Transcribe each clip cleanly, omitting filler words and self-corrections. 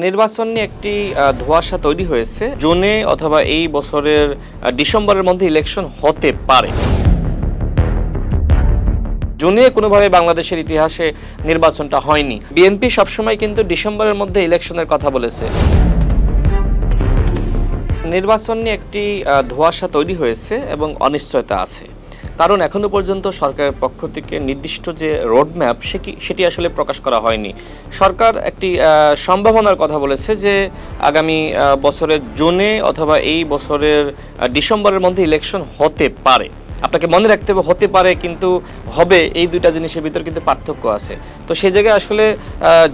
নির্বাচন নিয়ে একটি ধোঁয়াশা তৈরি হয়েছে। জুনে অথবা এই বছরের ডিসেম্বরের মধ্যে ইলেকশন হতে পারে। জুনে কোনোভাবে বাংলাদেশের ইতিহাসে নির্বাচনটা হয়নি। বিএনপি সবসময় কিন্তু ডিসেম্বরের মধ্যে ইলেকশনের কথা বলেছে। নির্বাচন নিয়ে একটি ধোঁয়াশা তৈরি হয়েছে এবং অনিশ্চয়তা আছে, কারণ এখনো পর্যন্ত সরকারের পক্ষ থেকে নির্দিষ্ট যে রোডম্যাপ সেটি আসলে প্রকাশ করা হয়নি। সরকার একটি সম্ভাবনার কথা বলেছে যে আগামী বছরের জুনে অথবা এই বছরের ডিসেম্বরের মধ্যে ইলেকশন হতে পারে। আপনাকে মনে রাখতে হবে হতে পারে কিন্তু হবে, এই দুইটা জিনিসের ভিতর কিন্তু পার্থক্য আছে। তো সেই জায়গায় আসলে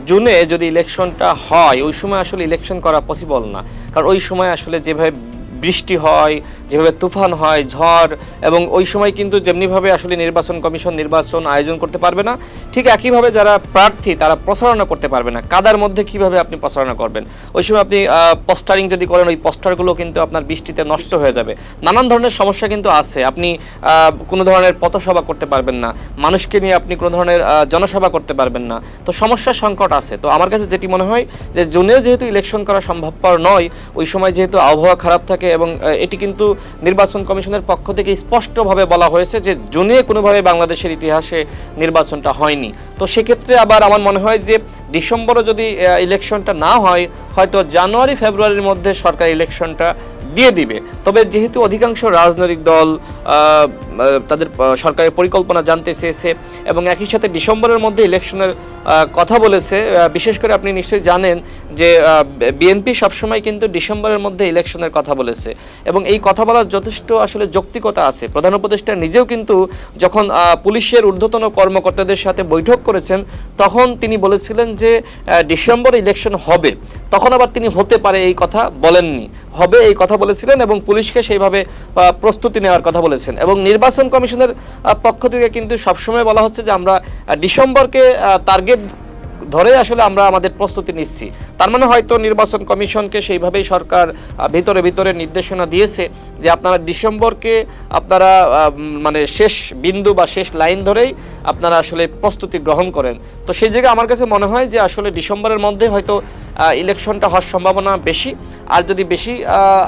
জুনে যদি ইলেকশনটা হয় ওই সময় আসলে ইলেকশন করা পসিবল না, কারণ ওই সময় আসলে যেভাবে বৃষ্টি হয়, যেভাবে তুফান হয়, ঝড়, এবং ওই সময় কিন্তু যেমনিভাবে আসলে নির্বাচন কমিশন নির্বাচন আয়োজন করতে পারবে না, ঠিক একইভাবে যারা প্রার্থী তারা প্রচারণা করতে পারবে না। কাদার মধ্যে কিভাবে আপনি প্রচারণা করবেন? ওই সময় আপনি পোস্টারিং যদি করেন ওই পোস্টারগুলো কিন্তু আপনার বৃষ্টিতে নষ্ট হয়ে যাবে। নানান ধরনের সমস্যা কিন্তু আছে। আপনি কোনো ধরনের পথসভা করতে পারবেন না, মানুষকে নিয়ে আপনি কোনো ধরনের জনসভা করতে পারবেন না। তো সমস্যার সংকট আছে। তো আমার কাছে যেটি মনে হয় যে জুনে যেহেতু ইলেকশন করা সম্ভবপর নয়, ওই সময় যেহেতু আবহাওয়া খারাপ থাকে এবং এটি কিন্তু নির্বাচন কমিশনের পক্ষ থেকে স্পষ্টভাবে বলা হয়েছে যে জুনে কোনোভাবে বাংলাদেশের ইতিহাসে নির্বাচনটা হয়নি। তো সেক্ষেত্রে আবার আমার মনে হয় যে ডিসেম্বরে যদি ইলেকশনটা না হয়, হয়তো জানুয়ারি ফেব্রুয়ারির মধ্যে সরকার ইলেকশনটা দিয়ে দিবে। তবে যেহেতু অধিকাংশ রাজনৈতিক দল তাদের সরকারের পরিকল্পনা জানতে চেয়েছে এবং একই সাথে ডিসেম্বরের মধ্যে ইলেকশনের কথা বলেছে, বিশেষ করে আপনি নিশ্চয়ই জানেন যে বিএনপি সবসময় কিন্তু ডিসেম্বরের মধ্যে ইলেকশনের কথা বলেছে এবং এই কথা বলার যথেষ্ট আসলে যৌক্তিকতা আছে। প্রধান উপদেষ্টা নিজেও কিন্তু যখন পুলিশের ঊর্ধ্বতন কর্মকর্তাদের সাথে বৈঠক করেছেন তখন তিনি বলেছিলেন যে ডিসেম্বরে ইলেকশন হবে, তখন আবার তিনি হতে পারে এই কথা বলেননি, হবে এই কথা বলেছিলেন এবং পুলিশকে সেইভাবে প্রস্তুতি নেওয়ার কথা বলেছেন। এবং নির্বাচন কমিশনের পক্ষ থেকে কিন্তু সবসময় বলা হচ্ছে যে আমরা ডিসেম্বরকে টার্গেট ধরে আসলে আমরা আমাদের প্রস্তুতি নিচ্ছি। তার মানে হয়তো নির্বাচন কমিশনকে সেইভাবেই সরকার ভিতরে নির্দেশনা দিয়েছে যে আপনারা ডিসেম্বরকে আপনারা মানে শেষ বিন্দু বা শেষ লাইন ধরেই আপনারা আসলে প্রস্তুতি গ্রহণ করেন। তো সেই জায়গায় আমার কাছে মনে হয় যে আসলে ডিসেম্বরের মধ্যে হয়তো ইলেকশনটা হওয়ার সম্ভাবনা বেশি। আর যদি বেশি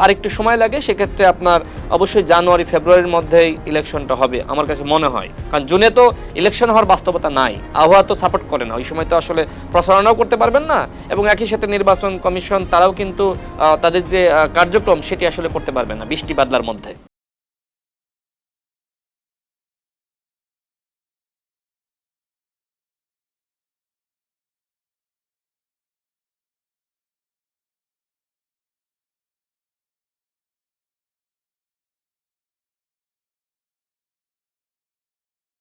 আরেকটু সময় লাগে সেক্ষেত্রে আপনার অবশ্যই জানুয়ারি ফেব্রুয়ারির মধ্যেই ইলেকশনটা হবে আমার কাছে মনে হয়, কারণ জুনে তো ইলেকশন হওয়ার বাস্তবতা নাই, আবহাওয়া তো সাপোর্ট করে না, ওই সময় তো আসলে প্রচারণাও করতে পারবেন না এবং একই সাথে নির্বাচন কমিশন তারাও কিন্তু তাদের যে কার্যক্রম সেটি আসলে করতে পারবে না বৃষ্টি বাদলার মধ্যে।